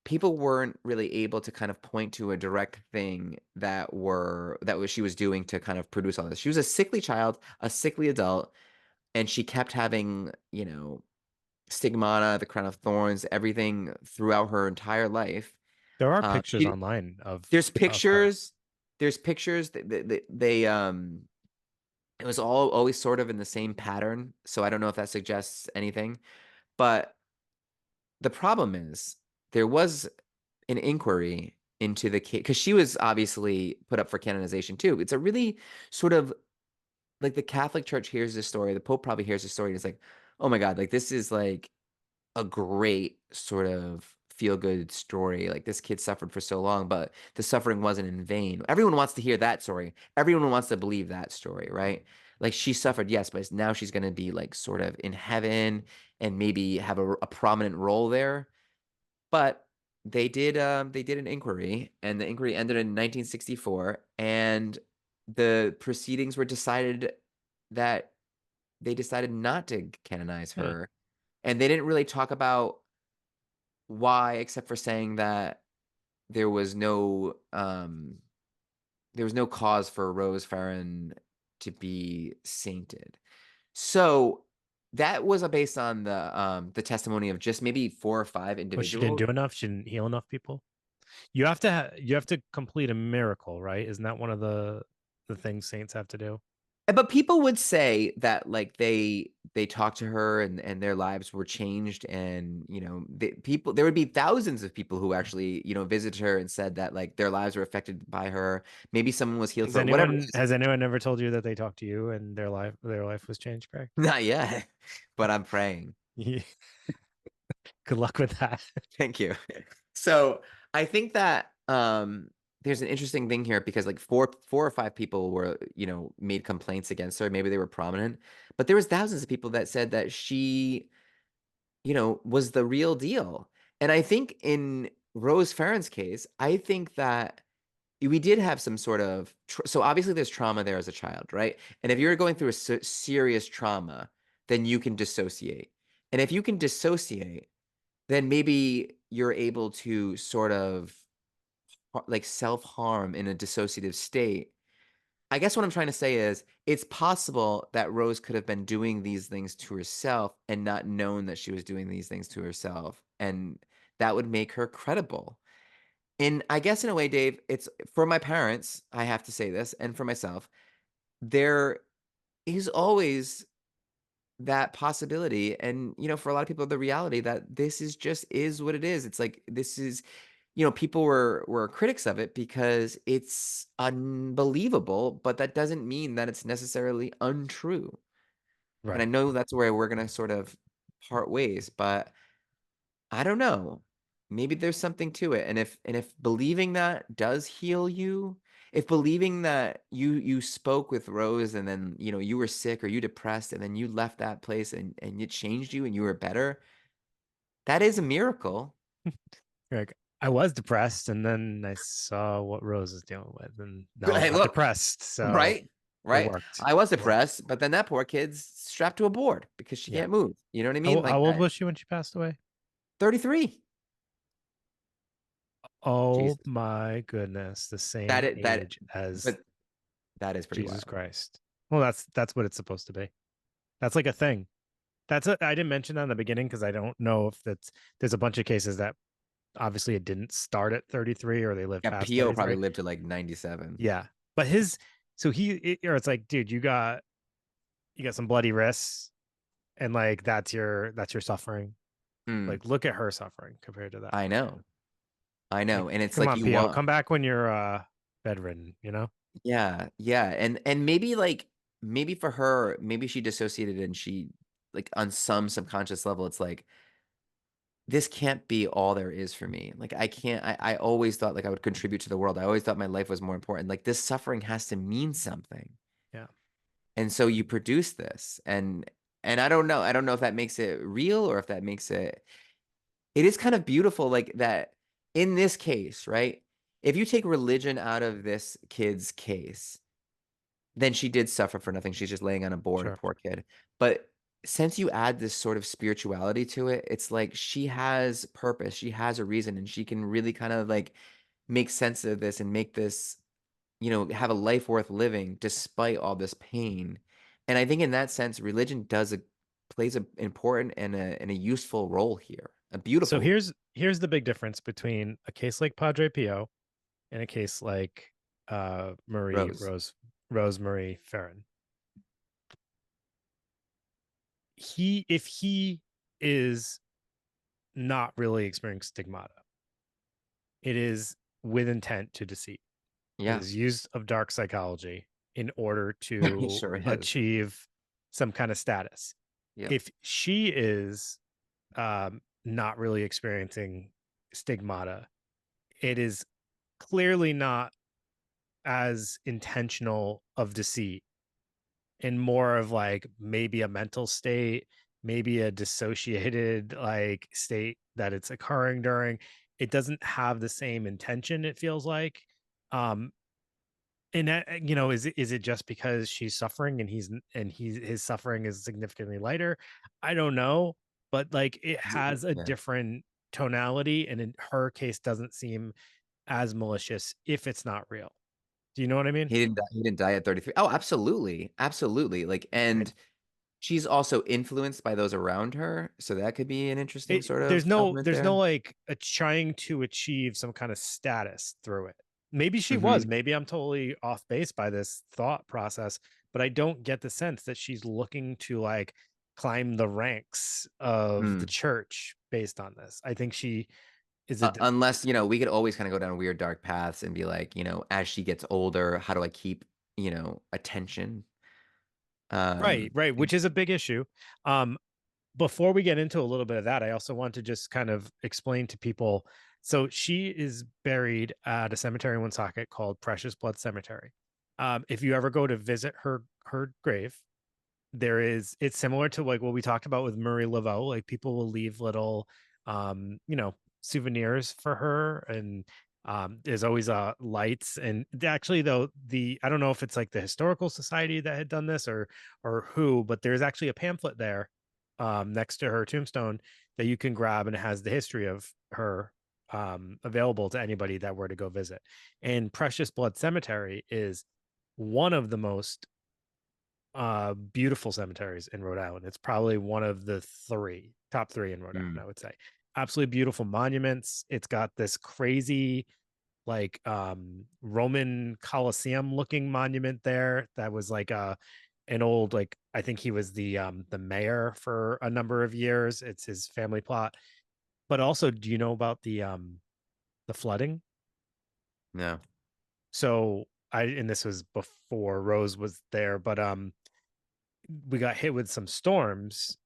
people weren't really able to kind of point to a direct thing that was she was doing to kind of produce all this. She was a sickly child, a sickly adult, and she kept having, stigmata, the crown of thorns, everything throughout her entire life. There are pictures She online there's of her. pictures, there's pictures that they it was all always sort of in the same pattern. So I don't know if that suggests anything, but the problem is there was an inquiry into the case because she was obviously put up for canonization too. It's a really sort of like the Catholic Church hears this story, the Pope probably hears this story, and it's like, oh my God, like this is like a great sort of feel good story. Like this kid suffered for so long, but the suffering wasn't in vain. Everyone wants to hear that story. Everyone wants to believe that story, right? Like she suffered, yes, but now she's going to be like sort of in heaven and maybe have a prominent role there. But they did an inquiry, and the inquiry ended in 1964, and the proceedings were decided that they decided not to canonize Hmm. her, and they didn't really talk about why, except for saying that there was no there was no cause for Rose Farron to be sainted. So that was based on the testimony of just maybe four or five Well, she didn't individuals. do enough. She didn't heal enough people. You have to complete a miracle, right? Isn't that one of the things saints have to do? But people would say that like they talked to her and their lives were changed, and people, there would be thousands of people who actually visited her and said that like their lives were affected by her. Maybe someone was healed for whatever. Has anyone ever told you that they talked to you and their life was changed, Greg? Not yet, but I'm praying. Yeah. Good luck with that. Thank you. So I think that there's an interesting thing here because like four or five people were, made complaints against her. Maybe they were prominent, but there was thousands of people that said that she, was the real deal. And I think in Rose Farron's case, I think that we did have some sort of so obviously there's trauma there as a child, right? And if you're going through a serious trauma, then you can dissociate. And if you can dissociate, then maybe you're able to sort of like self-harm in a dissociative state. I guess what I'm trying to say is it's possible that Rose could have been doing these things to herself and not known that she was doing these things to herself. And that would make her credible. And I guess in a way, Dave, it's for my parents, I have to say this, and for myself, there is always that possibility. And, for a lot of people, the reality that this is just is what it is. It's like this is, people were critics of it because it's unbelievable, but that doesn't mean that it's necessarily untrue. And I Right. know that's where we're gonna sort of part ways, but I don't know. Maybe there's something to it. And if believing that does heal you, if believing that you spoke with Rose and then, you were sick or you depressed and then you left that place and it changed you and you were better, that is a miracle. Greg, I was depressed and then I saw what Rose is dealing with and now I'm Hey, not look, depressed. So right? it Right? worked. I was It worked. depressed, but then that poor kid's strapped to a board because she Yeah. can't move. You know what I mean? How Like old that. was she when she passed away? 33. Oh Jesus. my goodness. The That same is that age as but that is pretty Jesus wild. Christ. Well, that's what it's supposed to be. That's like a thing. I didn't mention that in the beginning because I don't know if there's a bunch of cases that obviously it didn't start at 33 or they lived Yeah, past Pio probably 33. lived to like 97. Yeah. But his So or it's like, dude, you got some bloody wrists, and like that's your suffering. Mm, Like, look at her suffering compared to that. I know. I Like, know. And it's come like on, you PO, want, come back when you're bedridden, you know? yeah, yeah. And maybe like maybe for her, maybe she dissociated and she like on some subconscious level, it's like this can't be all there is for me. Like I can't I always thought like I would contribute to the world. I always thought my life was more important. Like this suffering has to mean something. Yeah. And so you produce this and I don't know. I don't know if that makes it real or if that makes it it is kind of beautiful like that in this case, right? If you take religion out of this kid's case, then she did suffer for nothing. She's just laying on a board, Sure. poor kid. But since you add this sort of spirituality to it, it's like she has purpose, she has a reason, and she can really kind of like make sense of this and make this, have a life worth living despite all this pain. And I think in that sense, religion plays a important and a useful role here, a So beautiful here's the big difference between a case like Padre Pio and a case like Marie rose. Marie Ferrin. If he is not really experiencing stigmata, it is with intent to deceive. It Yeah, is use of dark psychology in order it to sure is. achieve some kind of status. Yep. If she is not really experiencing stigmata, it is clearly not as intentional of deceit and more of like maybe a mental state, maybe a dissociated like state that it's occurring during. It doesn't have the same intention, it feels like. Um, and that, is it just because she's suffering and his suffering is significantly lighter? I don't know, but like it has a Yeah. different tonality, and in her case, doesn't seem as malicious if it's not real. Do you know what I mean? He didn't die at 33. Oh, absolutely, absolutely, like, Right. and she's also influenced by those around her, so that could be an interesting It sort of there's no element there's no there. like a trying to achieve some kind of status through it. Maybe she was. Mhm. Maybe I'm totally off base by this thought process, but I don't get the sense that she's looking to like climb the ranks of the Mm. church based on this. I think she is a Unless, we could always kinda go down weird dark paths and be like, as she gets older, how do I keep, attention? right, right, And which is a big issue. Um, Before we get into a little bit of that, I also want to just kind of explain to people. So she is buried at a cemetery in Woonsocket called Precious Blood Cemetery. If you ever go to visit her grave, it's similar to like what we talked about with Murray Laveau. Like people will leave little souvenirs for her, and there's always lights. And actually though, the I don't know if it's like the historical society that had done this or who, but there's actually a pamphlet there next to her tombstone that you can grab, and it has the history of her available to anybody that were to go visit. And Precious Blood Cemetery is one of the most beautiful cemeteries in Rhode Island. It's probably one of the top three in Rhode Island, mm. I would say. Absolutely beautiful monuments. It's got this crazy like Roman Colosseum looking monument there that was like an old, like, I think he was the mayor for a number of years. It's his family plot. But also, do you know about the flooding? No. So and this was before Rose was there, but we got hit with some storms,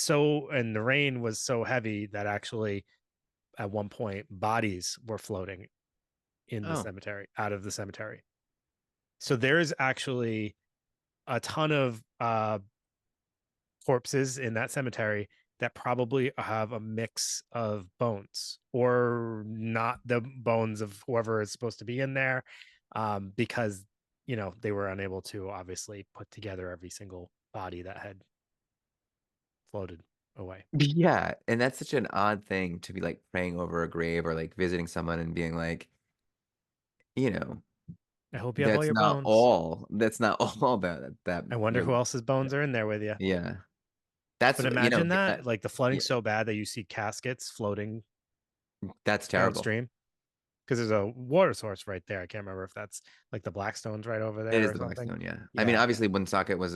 and the rain was so heavy that actually at one point bodies were floating in the Oh. cemetery, out of the cemetery. So there's actually a ton of corpses in that cemetery that probably have a mix of bones or not the bones of whoever is supposed to be in there, because they were unable to obviously put together every single body that had floated away. Yeah, and that's such an odd thing to be, like, praying over a grave or, like, visiting someone and being like, you know, I hope you have all your bones. that's not all that I wonder you're who else's yeah. bones are in there with you. Yeah. That's But imagine that, that like the yeah, flooding's so bad that you see caskets floating that's terrible. downstream. because there's a water source right there. I can't remember if that's like the Blackstones right over It there is or the something. Blackstone, yeah. I mean, Yeah, obviously, Woonsocket was,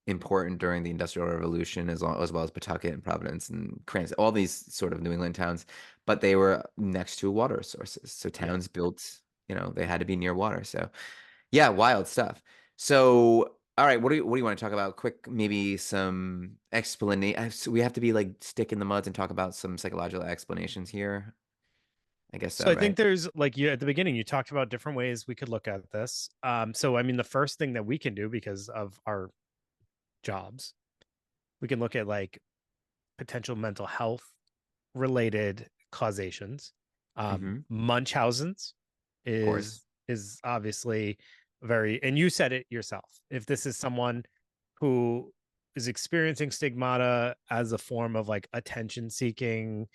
important during the Industrial Revolution as well as Pawtucket and Providence and Cranston, all these sort of New England towns, but they were next to water sources. So yeah. towns built, they had to be near water. So yeah, wild stuff. So, all right, what do you want to talk about? Quick, maybe some explanation. We have to be like stick in the muds and talk about some psychological explanations here. I guess So so, I think right? there's like you at the beginning, you talked about different ways we could look at this. So I mean, the first thing that we can do because of our jobs, we can look at like potential mental health related causations. Mm-hmm. Munchausen's Of course. is obviously very, and you said it yourself. If this is someone who is experiencing stigmata as a form of like attention seeking,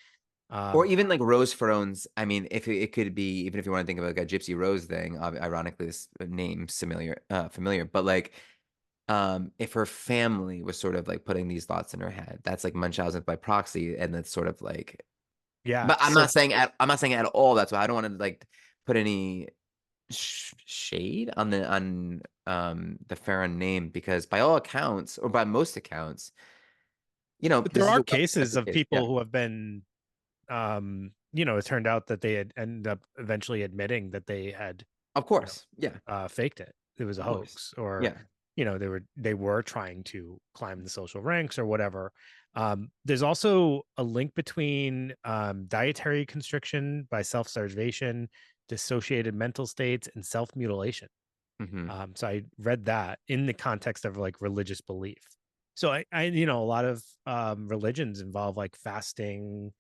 Or um, even like Rose Ferrone's. I mean, if it could be, even if you want to think of like a Gypsy Rose thing, ironically, this name familiar, but like, if her family was sort of like putting these thoughts in her head, that's like Munchausen by proxy, and that's sort of like. yeah. But So I'm not saying at all. That's why I don't want to like put any shade on the Farron name because by all accounts, or by most accounts, but there this is are a cases well-accepted of case. Yeah, people who have been it turned out that they had ended up eventually admitting that they had, of you know, course. Yeah, faked it. It was a of course. hoax, or Yeah, they were trying to climb the social ranks or whatever. There's also a link between dietary constriction by self-starvation, dissociated mental states, and self-mutilation. hmm So I read that in the context of like religious belief. So a lot of religions involve like fasting.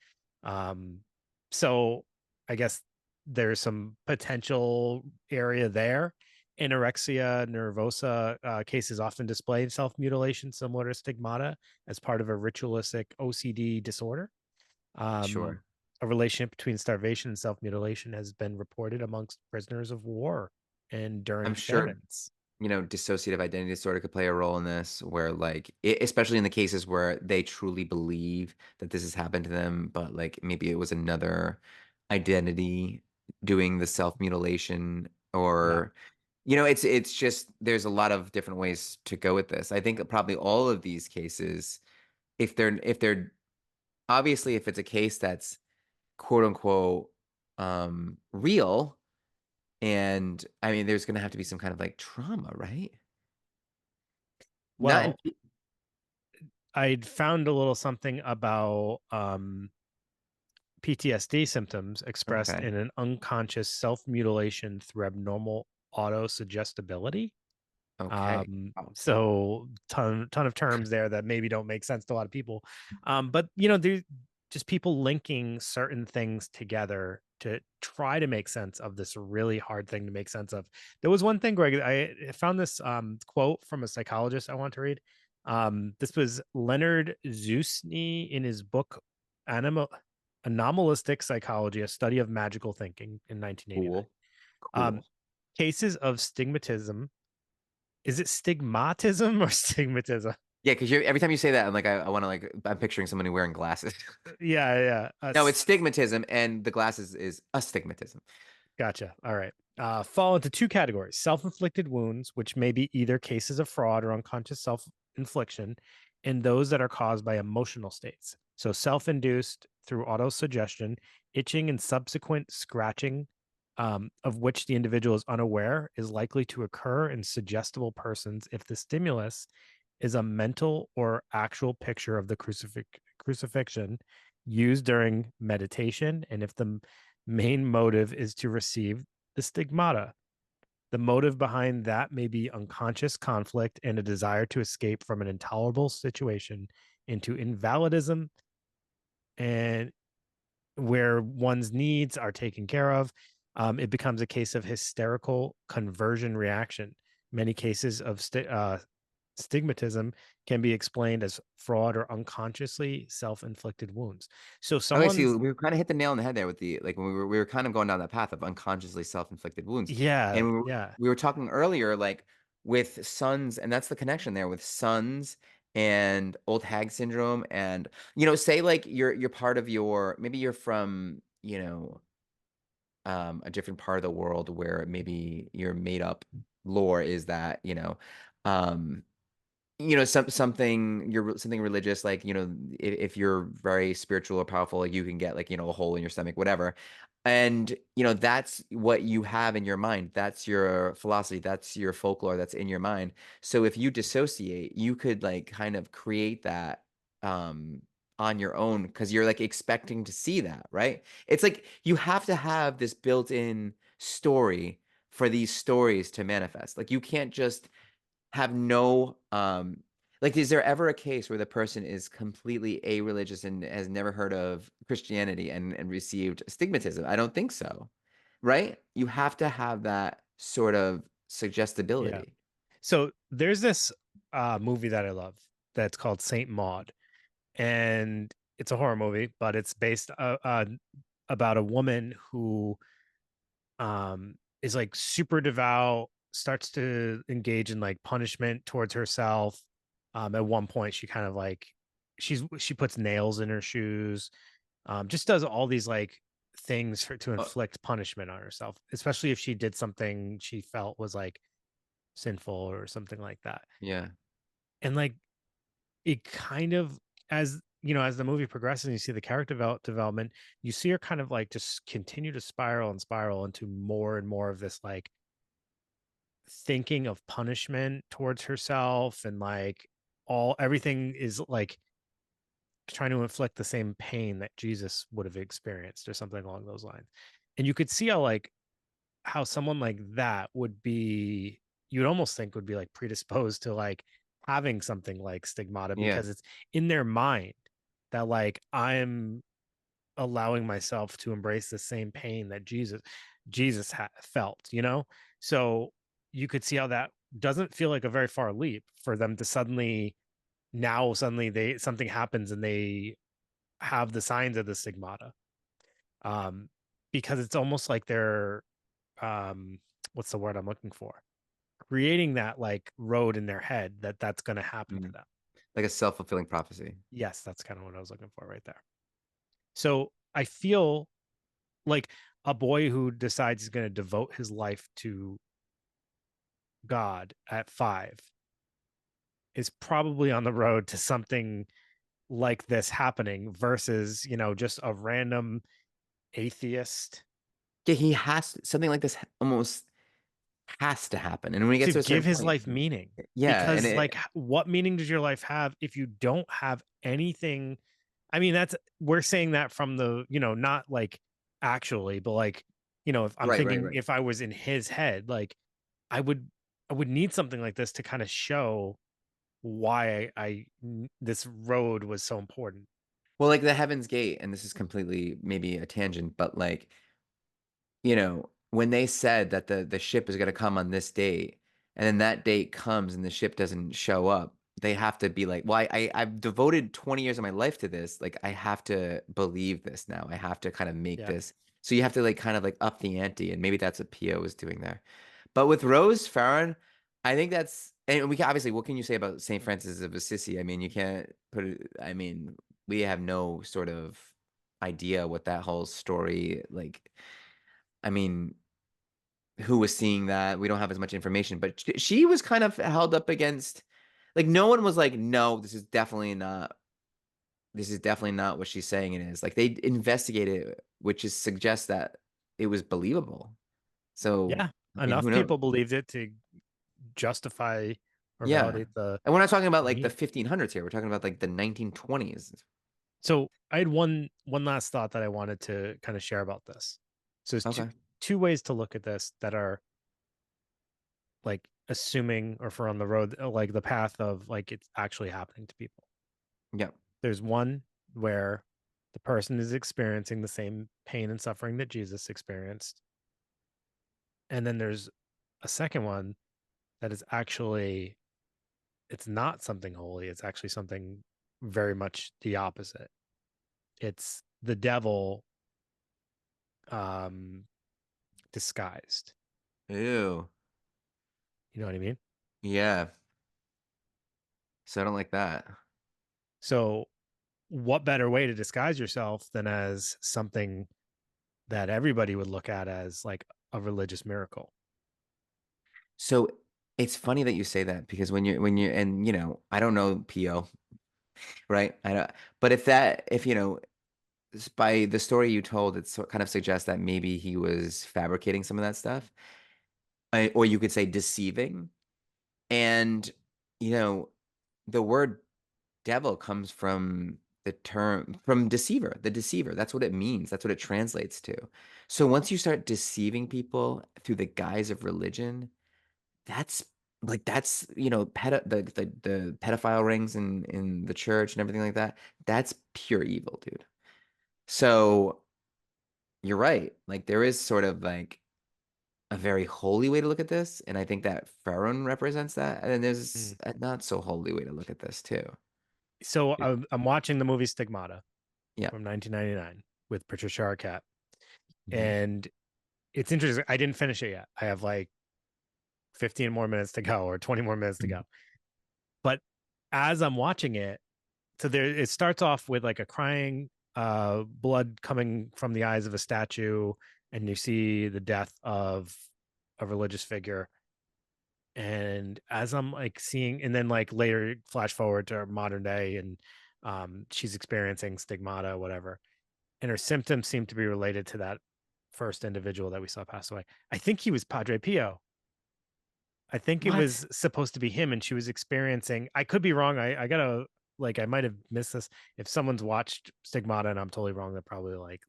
Um, so I guess there's some potential area there. Anorexia nervosa cases often display self-mutilation similar to stigmata as part of a ritualistic OCD disorder. Um, sure. a relationship between starvation and self-mutilation has been reported amongst prisoners of war and I'm during sure famines. dissociative identity disorder could play a role in this, where like, especially in the cases where they truly believe that this has happened to them, but like maybe it was another identity doing the self mutilation, Yeah. or it's just there's a lot of different ways to go with this. I think probably all of these cases, if they're obviously if it's a case that's quote unquote real, and I mean there's gonna have to be some kind of like trauma, right? Not in Well, I'd found a little something about PTSD symptoms expressed Okay. in an unconscious self-mutilation through abnormal autosuggestibility. Okay. Wow. So ton of terms there that maybe don't make sense to a lot of people. But there's just people linking certain things together to try to make sense of this really hard thing to make sense of. There was one thing, Greg, I found this quote from a psychologist I want to read. This was Leonard Zusny in his book Animal Anomalistic Psychology, a study of magical thinking in 1989. Cool. Um, Cool. cases of stigmatism, is it stigmatism or stigmatism? Yeah, because you every time you say that, I'm like, I wanna, like I'm picturing somebody wearing glasses. Yeah, yeah. No, it's stigmatism, and the glasses is astigmatism. Gotcha. All right. Fall into two categories: self-inflicted wounds, which may be either cases of fraud or unconscious self-infliction, and those that are caused by emotional states. So self-induced through autosuggestion, itching, and subsequent scratching, of which the individual is unaware, is likely to occur in suggestible persons if the stimulus is a mental or actual picture of the crucifixion used during meditation, and if the main motive is to receive the stigmata. The motive behind that may be unconscious conflict and a desire to escape from an intolerable situation into invalidism, and where one's needs are taken care of. It becomes a case of hysterical conversion reaction. Many cases of stigmatism can be explained as fraud or unconsciously self-inflicted wounds. So Okay, see, someone's, we kinda hit the nail on the head there with the like, when we were kind of going down that path of unconsciously self-inflicted wounds, and yeah, we were yeah, we were talking earlier, like, with sons, and that's the connection there with sons and old hag syndrome, and, say, like, you're part of your maybe you're from, a different part of the world where maybe your made up lore is that, um, something you're something religious, like, if you're very spiritual or powerful, like, you can get, like, a hole in your stomach, whatever. And, that's what you have in your mind. That's your philosophy. That's your folklore that's in your mind. So if you dissociate, you could, like, kind of create that um on your own because you're like expecting to see that, right? It's like you have to have this built-in story for these stories to manifest. Like you can't just have no, like, is there ever a case where the person is completely a-religious and has never heard of Christianity and received stigmatism? I don't think so, right? You have to have that sort of Yeah. suggestibility. So there's this movie that I love that's called Saint Maud, and it's a horror movie, but it's based about a woman who is like super devout, starts to engage in like punishment towards herself. At one point she kind of like she puts nails in her shoes, just does all these like things to Uh, inflict punishment on herself, especially if she did something she felt was like sinful or something like that. yeah, And like it kind of, as you know, as the movie progresses and you see the character development, you see her kind of like just continue to spiral and spiral into more and more of this like thinking of punishment towards herself, and like all everything is like trying to inflict the same pain that Jesus would have experienced or something along those lines. And you could see how like how someone like that would be, you'd almost think would be like predisposed to like having something like stigmata, yeah. because it's in their mind that like I'm allowing myself to embrace the same pain that felt, you know? So you could see how that doesn't feel like a very far leap for them to suddenly they something happens and they have the signs of the stigmata. Um because it's almost like they're um what's the word I'm looking for? Creating that like road in their head that that's going to happen to Mhm. them. Like a self-fulfilling prophecy. Yes, that's kind of what I was looking for right there. So I feel like a boy who decides he's going to devote his life to God at 5 is probably on the road to something like this happening versus, you know, just a random atheist Yeah, he has something like this almost has to happen. And when he to gets to a give certain his point, life meaning. yeah, and Because like what meaning does your life have if you don't have anything? I mean, that's, we're saying that from the, you know, not like actually, but like, you know, if I'm right, right, thinking right. if I was in his head, like I would I would need something like this to kind of show why this road was so important. Well, like the Heaven's Gate, and this is completely maybe a tangent, but like, when they said that the ship is gonna come on this date, and then that date comes and the ship doesn't show up, they have to be like, "Well, I've devoted 20 years of my life to this, like, I have to believe this now. I have to kind of make Yeah. this." So you have to, like, kind of, like, up the ante, and maybe that's what Pio is doing there. But with Rose Farron, I think that's and we can obviously, what can you say about Saint Francis of Assisi? I mean, you can't put it I mean, we have no sort of idea what that whole story, like I mean, who was seeing that. We don't have as much information, but she was kind of held up against like no one was like, "No, this is definitely not what she's saying it is." Like they investigated it, which is suggests that it was believable. So, Yeah. I mean, who Enough knows? people believed it to justify or Yeah. validate the And we're not talking about like the meaning. 1500s here. We're talking about like the 1920s. So I had one last thought that I wanted to kind of share about this. So there's Okay. two ways to look at this that are like assuming, or for on the road, like the path of like it's actually happening to people. Yeah. There's one where the person is experiencing the same pain and suffering that Jesus experienced. And then there's a second one that is actually, it's not something holy. It's actually something very much the opposite. It's the devil um disguised. Ew. You know what I mean? Yeah. So I don't like that. So what better way to disguise yourself than as something that everybody would look at as like a religious miracle. So it's funny that you say that because when you're and I don't know PO, right? I don't, but if by the story you told, it kind of suggests that maybe he was fabricating some of that stuff, or you could say deceiving. And you know, the word devil comes from the term from deceiver, the deceiver. That's what it means. That's what it translates to. So once you start deceiving people through the guise of religion, that's that's the pedophile rings in the church and everything like that. That's pure evil, dude. So you're right. Like there is sort of like a very holy way to look at this, and I think that Pharaoh represents that. And then there's Mm. a not so holy way to look at this too. So I'm watching the movie Stigmata Yeah. from 1999 with Patricia Arquette, Mhm. and it's interesting. I didn't finish it yet. I have like 15 more minutes to go or 20 more minutes to Mhm. go. But as I'm watching it, so there it starts off with like a crying blood coming from the eyes of a statue, and you see the death of a religious figure. And as I'm like seeing, and then like later flash forward to modern day, and she's experiencing stigmata, whatever, and her symptoms seem to be related to that first individual that we saw pass away. I think he was Padre Pio. I think it What? was supposed to be him, and she was experiencing. I could be wrong. I gotta like I might have missed this. If someone's watched Stigmata and I'm totally wrong, they're probably like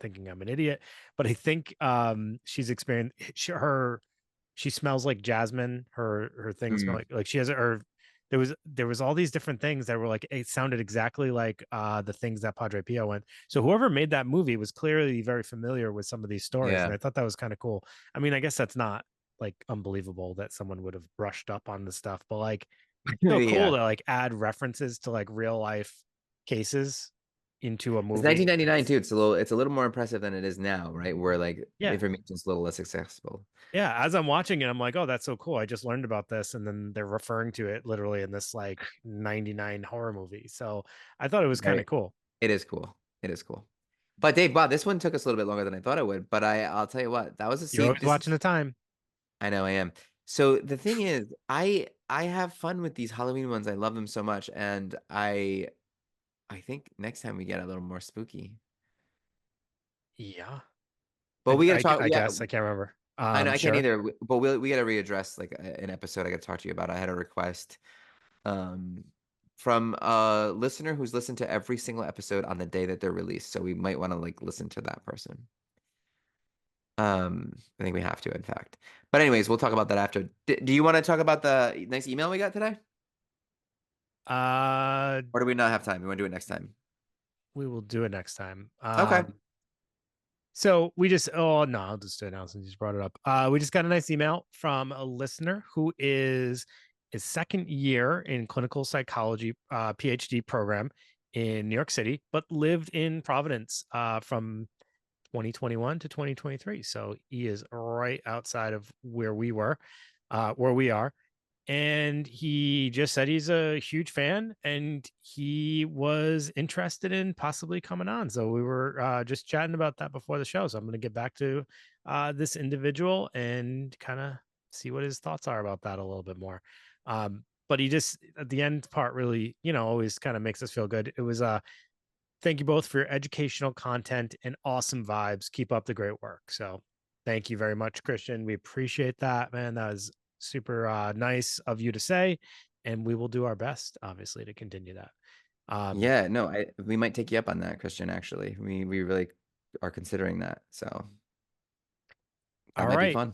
thinking I'm an idiot. But I think she's experienced she smells like jasmine. Her things smell Mm. like she has her. There was all these different things that were like it sounded exactly like the things that Padre Pio went. So whoever made that movie was clearly very familiar with some of these stories, and Yeah. I thought that was kind of cool. I mean, I guess that's not like unbelievable that someone would have brushed up on the stuff, but like still cool Yeah. to like add references to like real life cases into a It's movie. 1999 too. It's a little more impressive than it is now, right? Where like Yeah. information's a little less accessible. Yeah. As I'm watching it, I'm like, oh, that's so cool. I just learned about this. And then they're referring to it literally in this like 99 horror movie. So I thought it was kind Very of cool. It is cool. It is cool. But Dave, wow, this one took us a little bit longer than I thought it would. But I'll tell you what, that was a You're see. always This watching is the time. I know I am. So the thing is, I have fun with these Halloween ones. I love them so much, and I think next time we get a little more spooky. Yeah. But we gotta talk. I Yeah, guess I can't remember. I know I can't Sure. either. But we gotta readdress like an episode I gotta talk to you about. I had a request um from a listener who's listened to every single episode on the day that they're released. So we might want to like listen to that person. I think we have to, in fact. But anyways, we'll talk about that after. Do you want to talk about the nice email we got today? Uh, Or do we not have time? We want to do it next time. we will do it next time. Okay. So we just oh no, I'll just do it now since you just brought it up. We just got a nice email from a listener who is his second year in clinical psychology PhD program in New York City, but lived in Providence from 2021 to 2023. So he is right outside of where we are, and he just said he's a huge fan and he was interested in possibly coming on. So we were just chatting about that before the show. So I'm going to get back to this individual and kind of see what his thoughts are about that a little bit more. But he just at the end part really, always kind of makes us feel good. It was thank you both for your educational content and awesome vibes. Keep up the great work. So thank you very much, Christian. We appreciate that, man. That was super nice of you to say. And we will do our best, obviously, to continue that. Um, Yeah, no, we might take you up on that, Christian, actually. We really are considering that. So that all might be right. fun.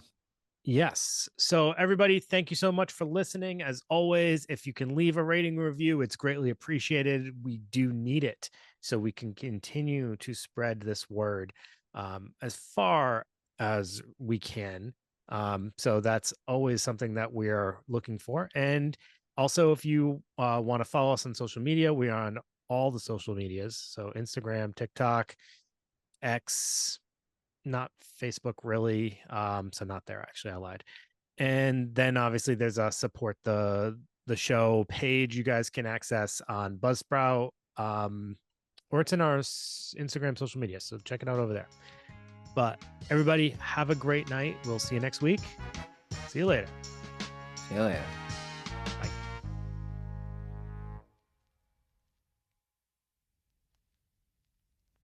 Yes. So, everybody, thank you so much for listening. As always, if you can leave a rating review, it's greatly appreciated. We do need it so we can continue to spread this word as far as we can. So, that's always something that we are looking for. And also, if you want to follow us on social media, we are on all the social medias. So, Instagram, TikTok, X, not Facebook really. So not there actually. I lied. And then obviously there's a support the show page you guys can access on Buzzsprout, or it's in our Instagram social media. So check it out over there. But everybody, have a great night. We'll see you next week. See you later. See you later.